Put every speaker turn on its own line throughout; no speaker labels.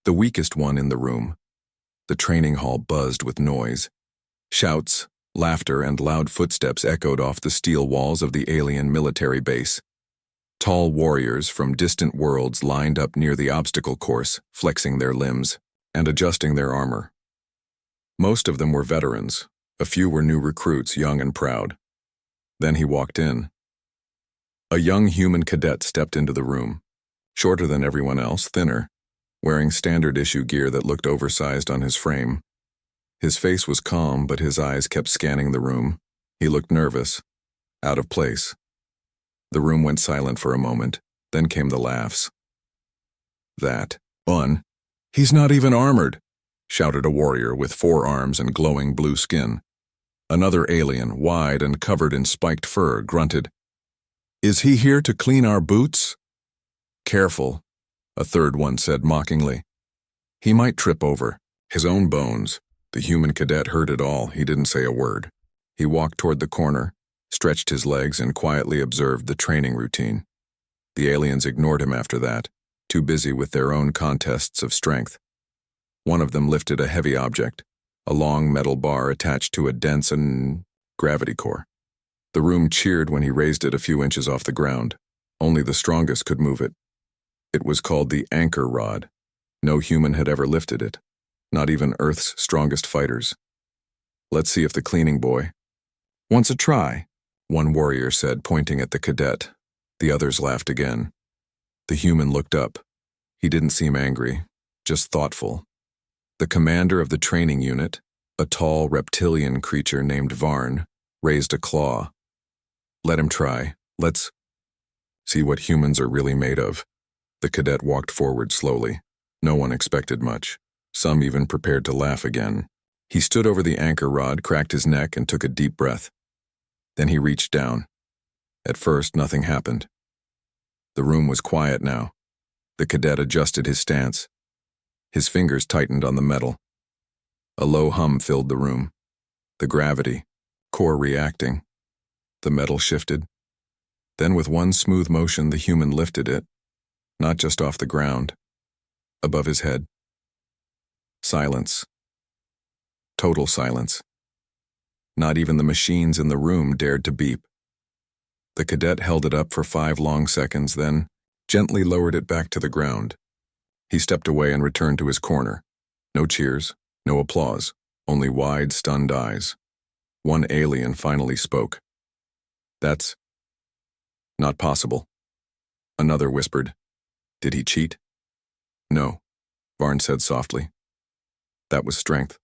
the weakest one in the room. The training hall buzzed with noise. Shouts, laughter, and loud footsteps echoed off the steel walls of the alien military base. Tall warriors from distant worlds lined up near the obstacle course, flexing their limbs and adjusting their armor. Most of them were veterans. A few were new recruits, young and proud. Then he walked in. A young human cadet stepped into the room, shorter than everyone else, thinner, wearing standard-issue gear that looked oversized on his frame. His face was calm, but his eyes kept scanning the room. He looked nervous, out of place. The room went silent for a moment, then came the laughs. "That one, he's not even armored," shouted a warrior with 4 arms and glowing blue skin. Another alien, wide and covered in spiked fur, grunted, "Is he here to clean our boots?" "Careful," a third one said mockingly. "He might trip over his own bones." The human cadet heard it all. He didn't say a word. He walked toward the corner, stretched his legs, and quietly observed the training routine. The aliens ignored him after that, too busy with their own contests of strength. One of them lifted a heavy object, a long metal bar attached to a dense gravity core. The room cheered when he raised it a few inches off the ground. Only the strongest could move it. It was called the anchor rod. No human had ever lifted it, not even Earth's strongest fighters. "Let's see if the cleaning boy wants a try," one warrior said, pointing at the cadet. The others laughed again. The human looked up. He didn't seem angry, just thoughtful. The commander of the training unit, a tall reptilian creature named Varn, raised a claw. "Let him try. Let's see what humans are really made of." The cadet walked forward slowly. No one expected much. Some even prepared to laugh again. He stood over the anchor rod, cracked his neck, and took a deep breath. Then he reached down. At first, nothing happened. The room was quiet now. The cadet adjusted his stance. His fingers tightened on the metal. A low hum filled the room. The gravity, core reacting. The metal shifted. Then with one smooth motion, the human lifted it, not just off the ground, above his head. Silence. Total silence. Not even the machines in the room dared to beep. The cadet held it up for 5 long seconds, then gently lowered it back to the ground. He stepped away and returned to his corner. No cheers, no applause, only wide, stunned eyes. One alien finally spoke. "That's not possible." Another whispered, "Did he cheat?" "No," Varn said softly. "That was strength.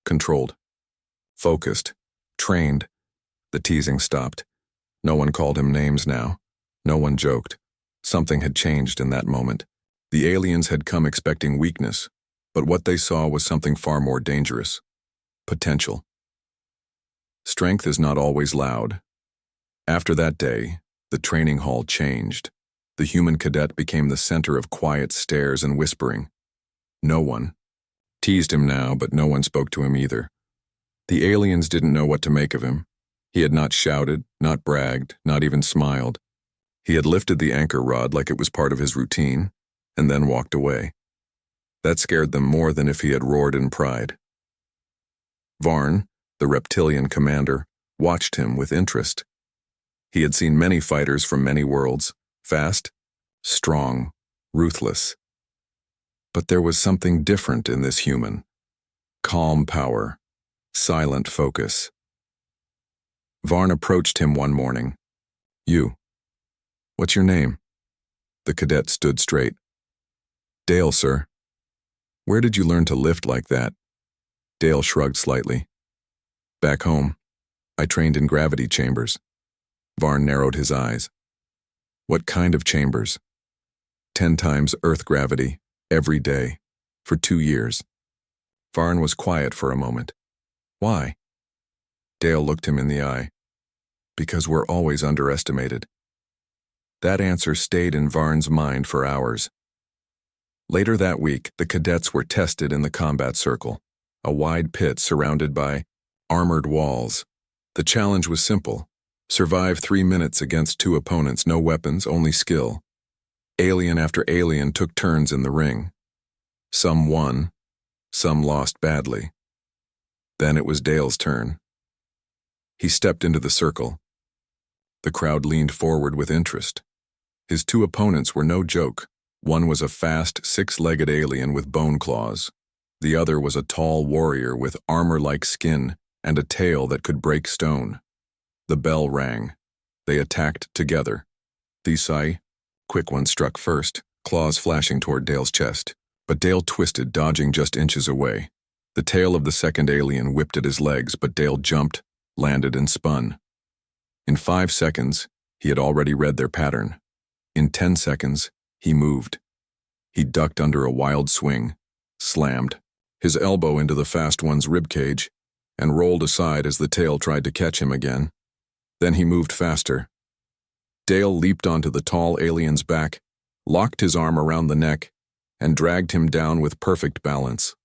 Controlled. Focused. Trained." The teasing stopped. No one called him names now. No one joked. Something had changed in that moment. The aliens had come expecting weakness, but what they saw was something far more dangerous. Potential. Strength is not always loud. After that day, the training hall changed. The human cadet became the center of quiet stares and whispering. No one teased him now, but no one spoke to him either. The aliens didn't know what to make of him. He had not shouted, not bragged, not even smiled. He had lifted the anchor rod like it was part of his routine, and then walked away. That scared them more than if he had roared in pride. Varn, the reptilian commander, watched him with interest. He had seen many fighters from many worlds, fast, strong, ruthless. But there was something different in this human. Calm power, silent focus. Varn approached him one morning. "You. What's your name?" The cadet stood straight. "Dale, sir." "Where did you learn to lift like that?" Dale shrugged slightly. "Back home. I trained in gravity chambers." Varn narrowed his eyes. "What kind of chambers?" 10 times Earth gravity, every day, for 2 years. Varn was quiet for a moment. "Why?" Dale looked him in the eye. "Because we're always underestimated." That answer stayed in Varn's mind for hours. Later that week, the cadets were tested in the combat circle, a wide pit surrounded by armored walls. The challenge was simple. Survive 3 minutes against 2 opponents, no weapons, only skill. Alien after alien took turns in the ring. Some won, some lost badly. Then it was Dale's turn. He stepped into the circle. The crowd leaned forward with interest. His two opponents were no joke. One was a fast, six-legged alien with bone claws. The other was a tall warrior with armor-like skin and a tail that could break stone. The bell rang. They attacked together. The Sci-Fi quick one struck first, claws flashing toward Dale's chest. But Dale twisted, dodging just inches away. The tail of the second alien whipped at his legs, but Dale jumped, landed, and spun. In 5 seconds, he had already read their pattern. In 10 seconds, he moved. He ducked under a wild swing, slammed his elbow into the fast one's ribcage, and rolled aside as the tail tried to catch him again. Then he moved faster. Dale leaped onto the tall alien's back, locked his arm around the neck, and dragged him down with perfect balance.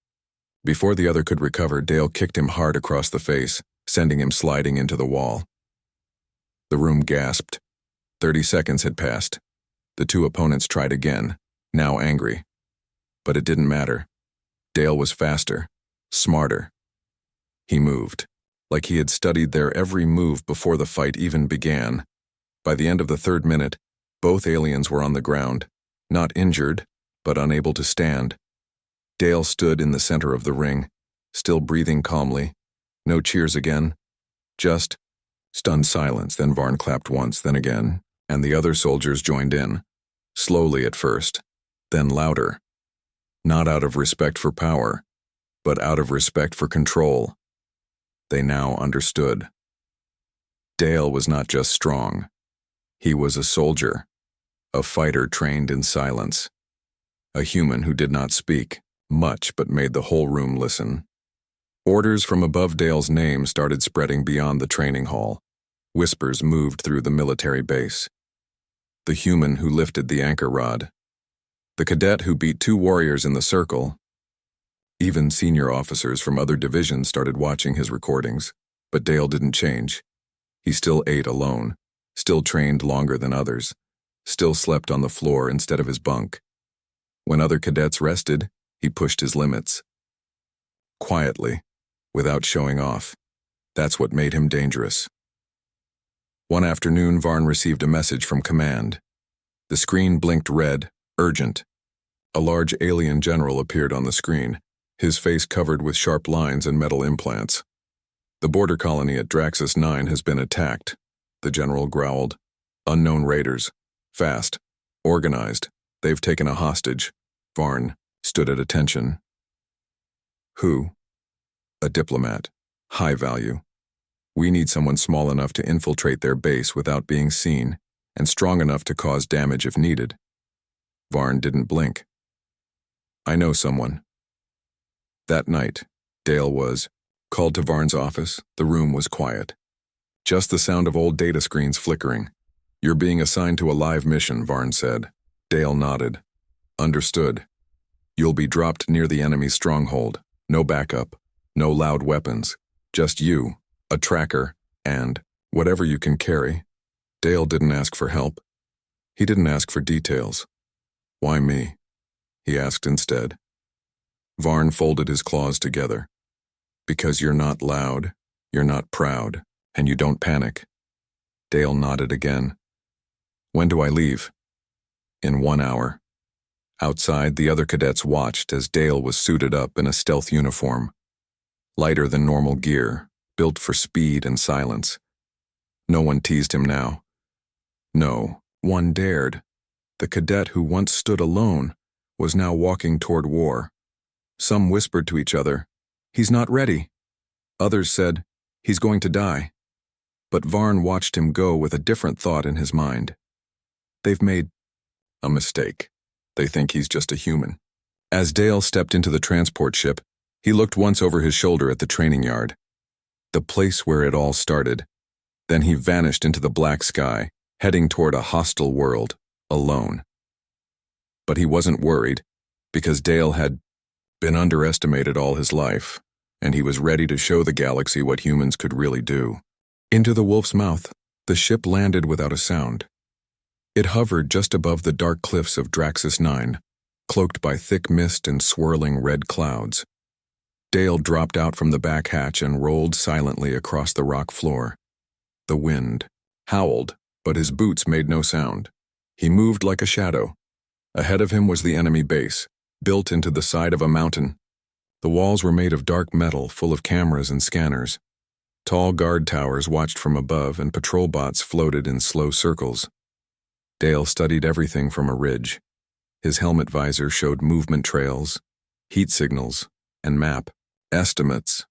Before the other could recover, Dale kicked him hard across the face, sending him sliding into the wall. The room gasped. 30 seconds had passed. The two opponents tried again, now angry. But it didn't matter. Dale was faster, smarter. He moved, like he had studied their every move before the fight even began. By the end of the 3rd minute, both aliens were on the ground, not injured, but unable to stand. Dale stood in the center of the ring, still breathing calmly. No cheers again. Just stunned silence. Then Varn clapped once, then again, and the other soldiers joined in. Slowly at first, then louder. Not out of respect for power, but out of respect for control. They now understood. Dale was not just strong. He was a soldier, a fighter trained in silence. A human who did not speak much but made the whole room listen. Orders from above Dale's name started spreading beyond the training hall. Whispers moved through the military base. The human who lifted the anchor rod. The cadet who beat 2 warriors in the circle. Even senior officers from other divisions started watching his recordings, but Dale didn't change. He still ate alone, still trained longer than others, still slept on the floor instead of his bunk. When other cadets rested, he pushed his limits. Quietly, without showing off. That's what made him dangerous. One afternoon, Varn received a message from command. The screen blinked red, urgent. A large alien general appeared on the screen, his face covered with sharp lines and metal implants. The border colony at Draxus 9 has been attacked, the general growled. Unknown raiders. Fast. Organized. They've taken a hostage. Varn stood at attention. Who? A diplomat. High value. We need someone small enough to infiltrate their base without being seen, and strong enough to cause damage if needed. Varn didn't blink. I know someone. That night, Dale was called to Varn's office. The room was quiet. Just the sound of old data screens flickering. You're being assigned to a live mission, Varn said. Dale nodded. Understood. You'll be dropped near the enemy's stronghold. No backup. No loud weapons. Just you, a tracker, and whatever you can carry. Dale didn't ask for help. He didn't ask for details. Why me? He asked instead. Varn folded his claws together. Because you're not loud, you're not proud, and you don't panic. Dale nodded again. When do I leave? In 1 hour. Outside, the other cadets watched as Dale was suited up in a stealth uniform. Lighter than normal gear, built for speed and silence. No one teased him now. No one dared. The cadet who once stood alone was now walking toward war. Some whispered to each other, "He's not ready." Others said, "He's going to die." But Varn watched him go with a different thought in his mind. They've made a mistake. They think he's just a human. As Dale stepped into the transport ship, he looked once over his shoulder at the training yard. The place where it all started. Then he vanished into the black sky, heading toward a hostile world, alone. But he wasn't worried, because Dale had been underestimated all his life, and he was ready to show the galaxy what humans could really do. Into the Wolf's Mouth, the ship landed without a sound. It hovered just above the dark cliffs of Draxus 9, cloaked by thick mist and swirling red clouds. Dale dropped out from the back hatch and rolled silently across the rock floor. The wind howled, but his boots made no sound. He moved like a shadow. Ahead of him was the enemy base, built into the side of a mountain. The walls were made of dark metal, full of cameras and scanners. Tall guard towers watched from above, and patrol bots floated in slow circles. Dale studied everything from a ridge. His helmet visor showed movement trails, heat signals, and map estimates.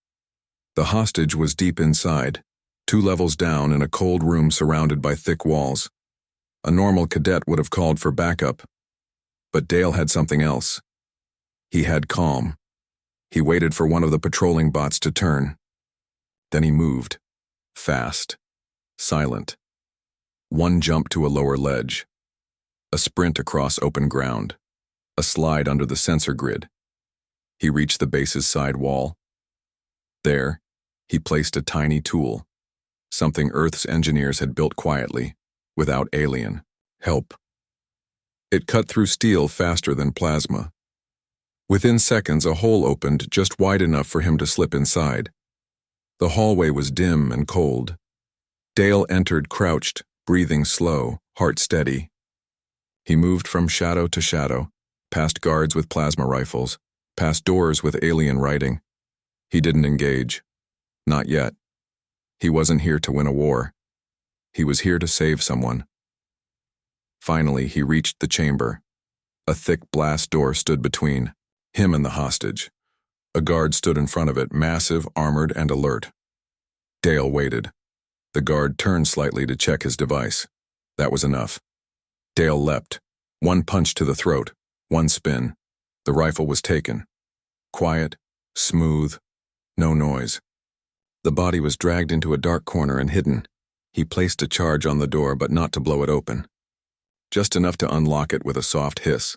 The hostage was deep inside, 2 levels down in a cold room surrounded by thick walls. A normal cadet would have called for backup. But Dale had something else. He had calm. He waited for one of the patrolling bots to turn. Then he moved. Fast. Silent. One jump to a lower ledge. A sprint across open ground. A slide under the sensor grid. He reached the base's side wall. There, he placed a tiny tool. Something Earth's engineers had built quietly, without alien help. It cut through steel faster than plasma. Within seconds, a hole opened just wide enough for him to slip inside. The hallway was dim and cold. Dale entered crouched, breathing slow, heart steady. He moved from shadow to shadow, past guards with plasma rifles, past doors with alien writing. He didn't engage. Not yet. He wasn't here to win a war. He was here to save someone. Finally, he reached the chamber. A thick blast door stood between him and the hostage. A guard stood in front of it, massive, armored, and alert. Dale waited. The guard turned slightly to check his device. That was enough. Dale leapt. One punch to the throat, one spin. The rifle was taken. Quiet, smooth, no noise. The body was dragged into a dark corner and hidden. He placed a charge on the door, but not to blow it open. Just enough to unlock it with a soft hiss.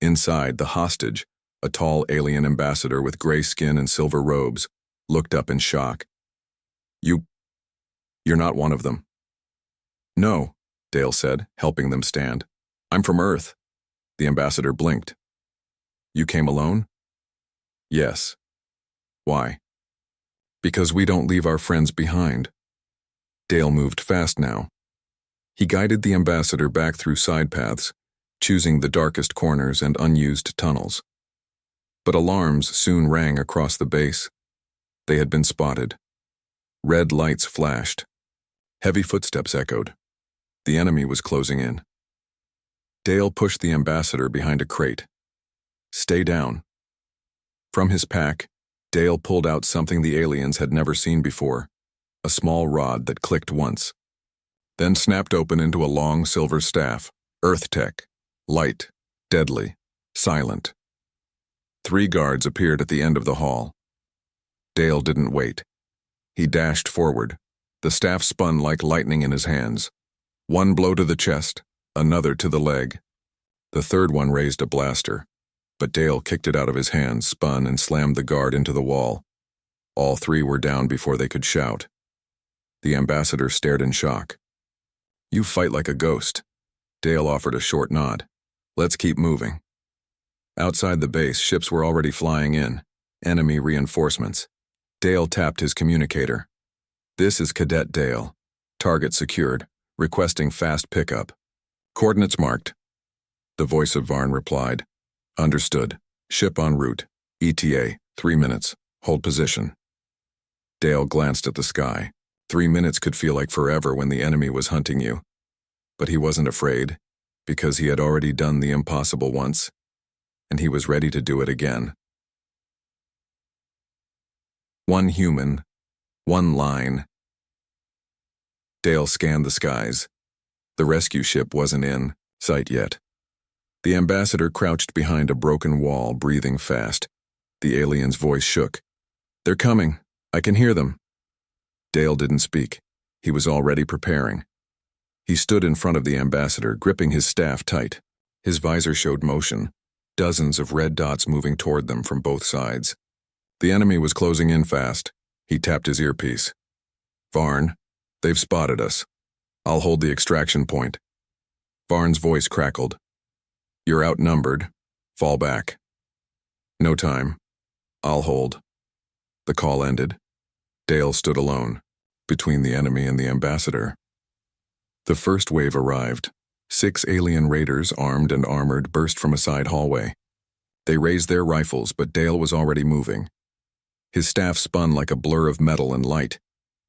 Inside, the hostage, a tall alien ambassador with gray skin and silver robes, looked up in shock. You're not one of them. No, Dale said, helping them stand. I'm from Earth. The ambassador blinked. You came alone? Yes. Why? Because we don't leave our friends behind. Dale moved fast now. He guided the ambassador back through side paths, choosing the darkest corners and unused tunnels. But alarms soon rang across the base. They had been spotted. Red lights flashed. Heavy footsteps echoed. The enemy was closing in. Dale pushed the ambassador behind a crate. Stay down. From his pack, Dale pulled out something the aliens had never seen before, a small rod that clicked once, then snapped open into a long silver staff, Earth tech, light, deadly, silent. 3 guards appeared at the end of the hall. Dale didn't wait. He dashed forward. The staff spun like lightning in his hands. One blow to the chest, another to the leg. The third one raised a blaster, but Dale kicked it out of his hands, spun, and slammed the guard into the wall. All 3 were down before they could shout. The ambassador stared in shock. You fight like a ghost. Dale offered a short nod. Let's keep moving. Outside the base, ships were already flying in. Enemy reinforcements. Dale tapped his communicator. This is Cadet Dale. Target secured. Requesting fast pickup. Coordinates marked. The voice of Varn replied. Understood. Ship en route. ETA, 3 minutes. Hold position. Dale glanced at the sky. 3 minutes could feel like forever when the enemy was hunting you. But he wasn't afraid, because he had already done the impossible once, and he was ready to do it again. 1 human, 1 line. Dale scanned the skies. The rescue ship wasn't in sight yet. The ambassador crouched behind a broken wall, breathing fast. The alien's voice shook. They're coming. I can hear them. Dale didn't speak. He was already preparing. He stood in front of the ambassador, gripping his staff tight. His visor showed motion, dozens of red dots moving toward them from both sides. The enemy was closing in fast. He tapped his earpiece. Varn, they've spotted us. I'll hold the extraction point. Varn's voice crackled. You're outnumbered. Fall back. No time. I'll hold. The call ended. Dale stood alone, between the enemy and the ambassador. The first wave arrived. 6 alien raiders, armed and armored, burst from a side hallway. They raised their rifles, but Dale was already moving. His staff spun like a blur of metal and light.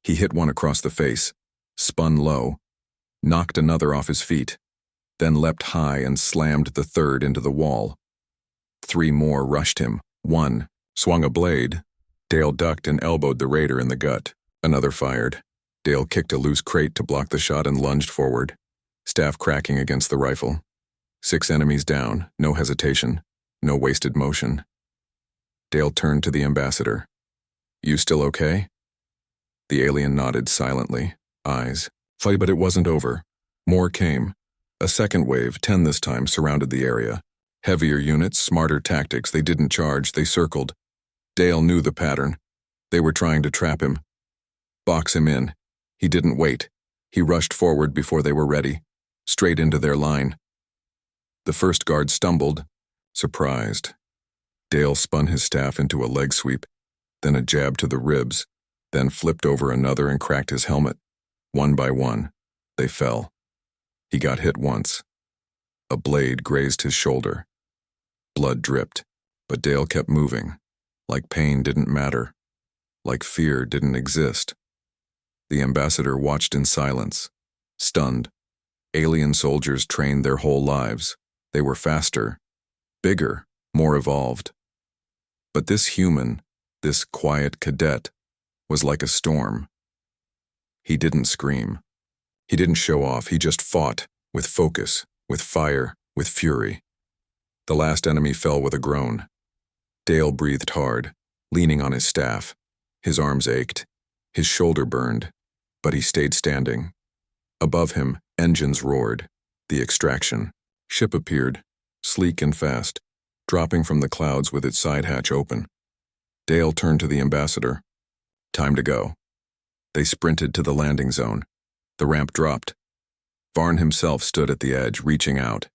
He hit one across the face, spun low, knocked another off his feet, then leapt high and slammed the third into the wall. 3 more rushed him. 1 swung a blade. Dale ducked and elbowed the raider in the gut. Another fired. Dale kicked a loose crate to block the shot and lunged forward, staff cracking against the rifle. 6 enemies down, no hesitation, no wasted motion. Dale turned to the ambassador. You still okay? The alien nodded silently, eyes. Fight, but it wasn't over. More came. A second wave, 10 this time, surrounded the area. Heavier units, smarter tactics. They didn't charge, they circled. Dale knew the pattern. They were trying to trap him. Box him in. He didn't wait. He rushed forward before they were ready, straight into their line. The first guard stumbled, surprised. Dale spun his staff into a leg sweep, then a jab to the ribs, then flipped over another and cracked his helmet. One by one, they fell. He got hit once. A blade grazed his shoulder. Blood dripped, but Dale kept moving, like pain didn't matter, like fear didn't exist. The ambassador watched in silence, stunned. Alien soldiers trained their whole lives. They were faster, bigger, more evolved. But this human, this quiet cadet, was like a storm. He didn't scream. He didn't show off. He just fought, with focus, with fire, with fury. The last enemy fell with a groan. Dale breathed hard, leaning on his staff. His arms ached. His shoulder burned. But he stayed standing. Above him, engines roared. The extraction. Ship appeared, sleek and fast, dropping from the clouds with its side hatch open. Dale turned to the ambassador. Time to go. They sprinted to the landing zone. The ramp dropped. Varn himself stood at the edge, reaching out.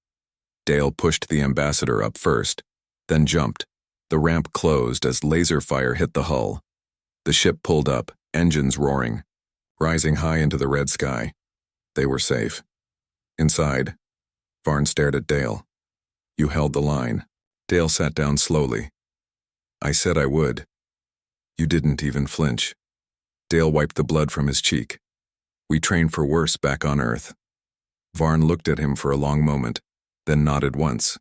Dale pushed the ambassador up first, then jumped. The ramp closed as laser fire hit the hull. The ship pulled up, engines roaring, rising high into the red sky. They were safe. Inside, Varn stared at Dale. You held the line. Dale sat down slowly. I said I would. You didn't even flinch. Dale wiped the blood from his cheek. We trained for worse back on Earth. Varn looked at him for a long moment, then nodded once.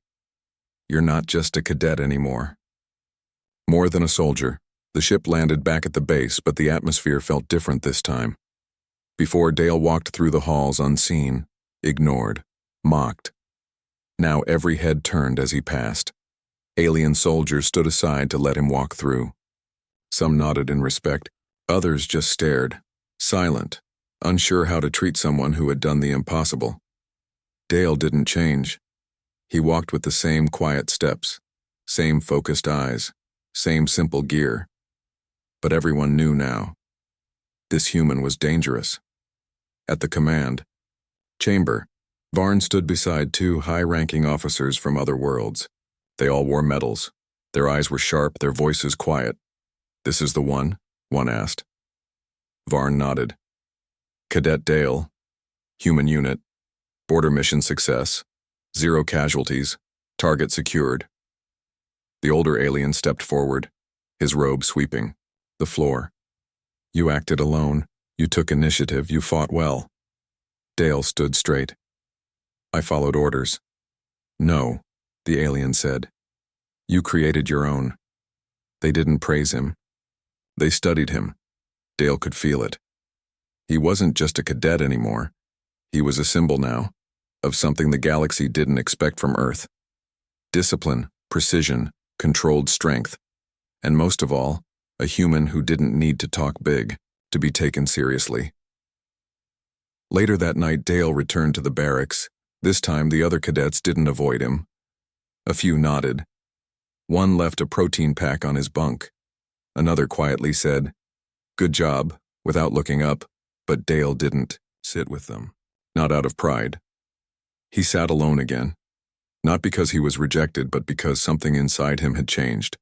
You're not just a cadet anymore. More than a soldier. The ship landed back at the base, but the atmosphere felt different this time. Before, Dale walked through the halls unseen, ignored, mocked. Now every head turned as he passed. Alien soldiers stood aside to let him walk through. Some nodded in respect, others just stared, silent, unsure how to treat someone who had done the impossible. Dale didn't change. He walked with the same quiet steps, same focused eyes, same simple gear. But everyone knew now. This human was dangerous. At the command chamber, Varn stood beside 2 high-ranking officers from other worlds. They all wore medals. Their eyes were sharp, their voices quiet. This is the one asked. Varn nodded. Cadet Dale, human unit, border mission success, 0 casualties, target secured. The older alien stepped forward, his robe sweeping the floor. You acted alone. You took initiative. You fought well. Dale stood straight. I followed orders. No, the alien said. You created your own. They didn't praise him. They studied him. Dale could feel it. He wasn't just a cadet anymore. He was a symbol now, of something the galaxy didn't expect from Earth. Discipline, precision, controlled strength, and most of all, a human who didn't need to talk big to be taken seriously. Later that night, Dale returned to the barracks. This time, the other cadets didn't avoid him. A few nodded. One left a protein pack on his bunk. Another quietly said, "Good job," without looking up, but Dale didn't sit with them, not out of pride. He sat alone again, Not because he was rejected, but because something inside him had changed.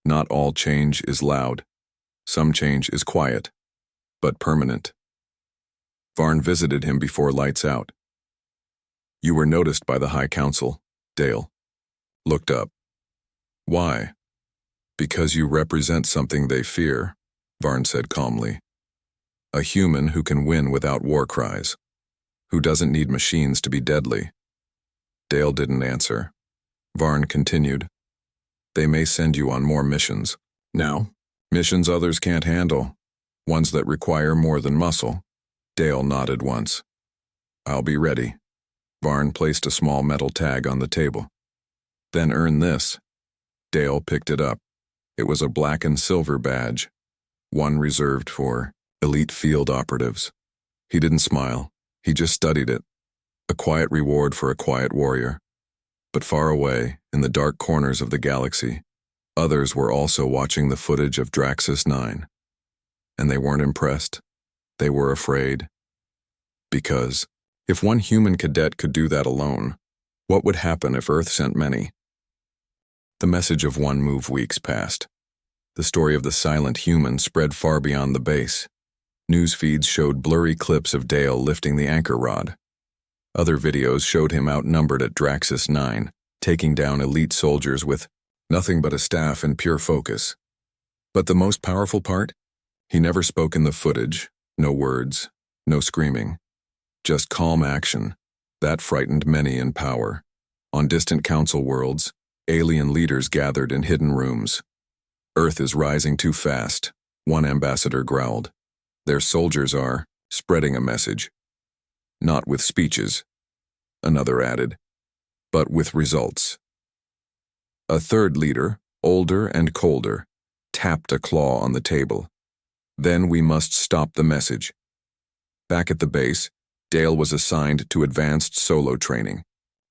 Not all change is loud. Some change is quiet, but permanent. Varn visited him before lights out. You were noticed by the High Council, Dale. Looked up. Why? Because you represent something they fear, Varn said calmly. A human who can win without war cries, who doesn't need machines to be deadly. Dale didn't answer. Varn continued. They may send you on more missions. Now, missions others can't handle, ones that require more than muscle. Dale nodded once. I'll be ready. Varn placed a small metal tag on the table. Then earn this. Dale picked it up. It was a black and silver badge, one reserved for elite field operatives. He didn't smile. He just studied it. A quiet reward for a quiet warrior. But far away, in the dark corners of the galaxy, others were also watching the footage of Draxus 9. And they weren't impressed. They were afraid. Because, if one human cadet could do that alone, what would happen if Earth sent many? The message of one move weeks passed. The story of the silent human spread far beyond the base. News feeds showed blurry clips of Dale lifting the anchor rod. Other videos showed him outnumbered at Draxus 9, taking down elite soldiers with nothing but a staff and pure focus. But the most powerful part? He never spoke in the footage, no words, no screaming. Just calm action. That frightened many in power. On distant council worlds, alien leaders gathered in hidden rooms. Earth is rising too fast, one ambassador growled. Their soldiers are spreading a message. Not with speeches, another added, but with results. A third leader, older and colder, tapped a claw on the table. Then we must stop the message. Back at the base, Dale was assigned to advanced solo training.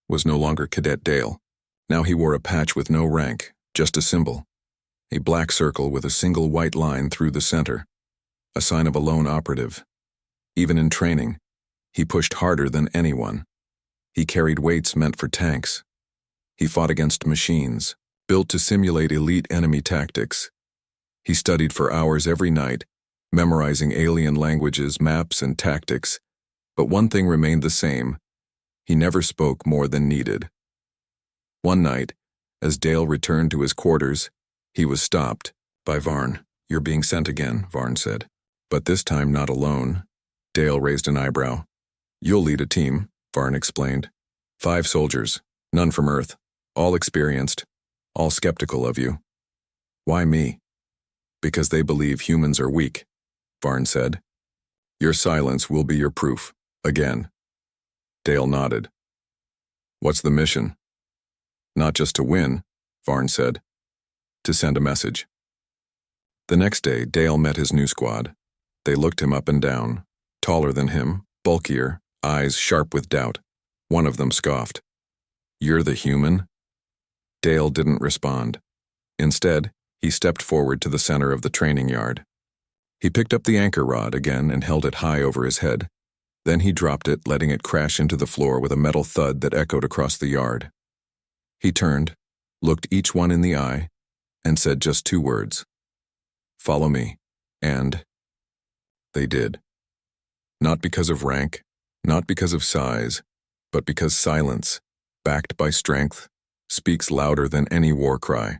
Was no longer Cadet Dale. Now he wore a patch with no rank, just a symbol. A black circle with a single white line through the center. A sign of a lone operative. Even in training, he pushed harder than anyone. He carried weights meant for tanks. He fought against machines, built to simulate elite enemy tactics. He studied for hours every night, memorizing alien languages, maps, and tactics. But one thing remained the same. He never spoke more than needed. One night, as Dale returned to his quarters, he was stopped by Varn. You're being sent again, Varn said. But this time not alone. Dale raised an eyebrow. You'll lead a team, Varn explained. 5 soldiers, none from Earth, all experienced, all skeptical of you. Why me? Because they believe humans are weak, Varn said. Your silence will be your proof, again. Dale nodded. What's the mission? Not just to win, Varn said. To send a message. The next day, Dale met his new squad. They looked him up and down. Taller than him, bulkier, eyes sharp with doubt. One of them scoffed. You're the human? Dale didn't respond. Instead, he stepped forward to the center of the training yard. He picked up the anchor rod again and held it high over his head. Then he dropped it, letting it crash into the floor with a metal thud that echoed across the yard. He turned, looked each one in the eye, and said just 2 words. Follow me. And they did. Not because of rank, not because of size, but because silence, backed by strength, speaks louder than any war cry.